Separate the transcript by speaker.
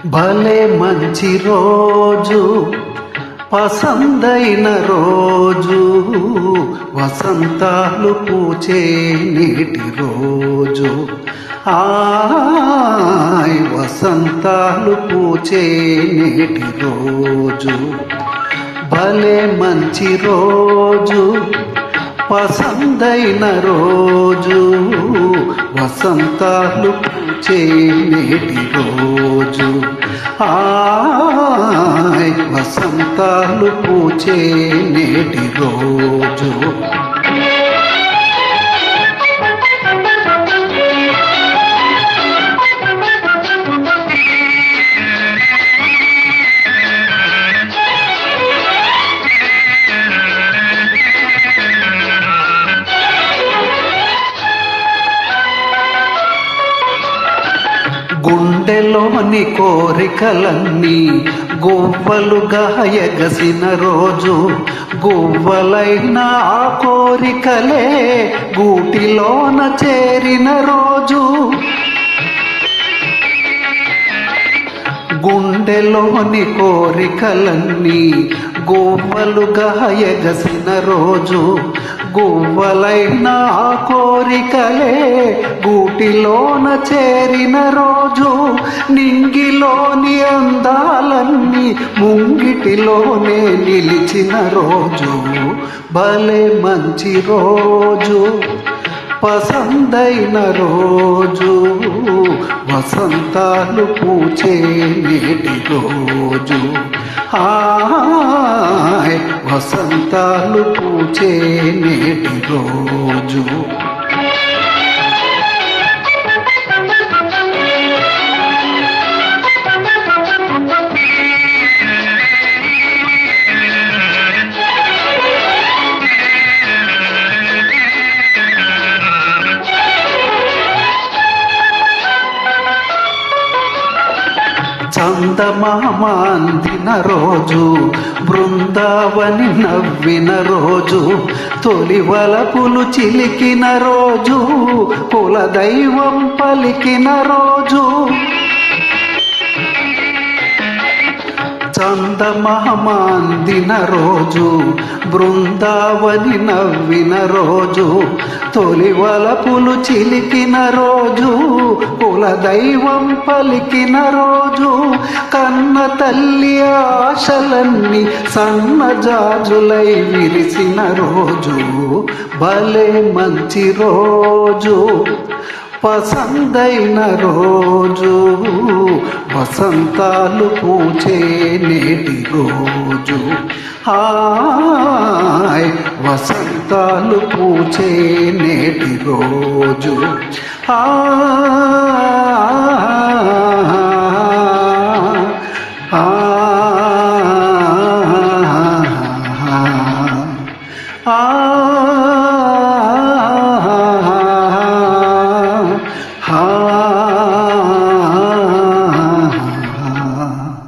Speaker 1: భలే మంచి రోజు, పసందైన రోజు, వసంతాలు పూచే నేటి రోజు. వసంతాలు పూచే నేటి రోజు. భలే మంచి రోజు, పసందైన రోజు, వసంతాలు పూచే నేటి రోజు. వసంతాలు పూచే నేటి రోజు. గుండెలోని కోరికలన్నీ గువ్వలుగా ఎగసిన రోజు. గువ్వలైన ఆ కోరికలే గూటిలోన చేరిన రోజు. గుండెలోని కోరికలన్నీ గువ్వలుగా ఎగసిన రోజు. గువ్వలైన ఆ కోరికలే గూటిలోన చేరిన రోజు. నింగిలోని అందాలన్నీ ముంగిటిలోనే నిలిచిన రోజు. భలే మంచి రోజు, పసందైన రోజు, వసంతాలు పూచే నేటి రోజు. వసంతాలు పూచే నేటి రోజు. చందమామ అందిన రోజు, బృందావని నవ్విన రోజు, తొలి వలపులు చిలికిన రోజు, కులదైవం పలికిన రోజు. చందమామ అందిన రోజు, బృందావని నవ్విన రోజు, తొలి వలపులు చిలికిన రోజు, కులదైవం పలికిన రోజు. కన్న తల్లి ఆశలన్నీ సన్నజాజులై విరిసిన రోజు. భలే మంచి రోజు, పసందైన రోజు, వసంతాలు పూచే నేటి రోజు. వసంతాలు పూచే నేటి రోజు.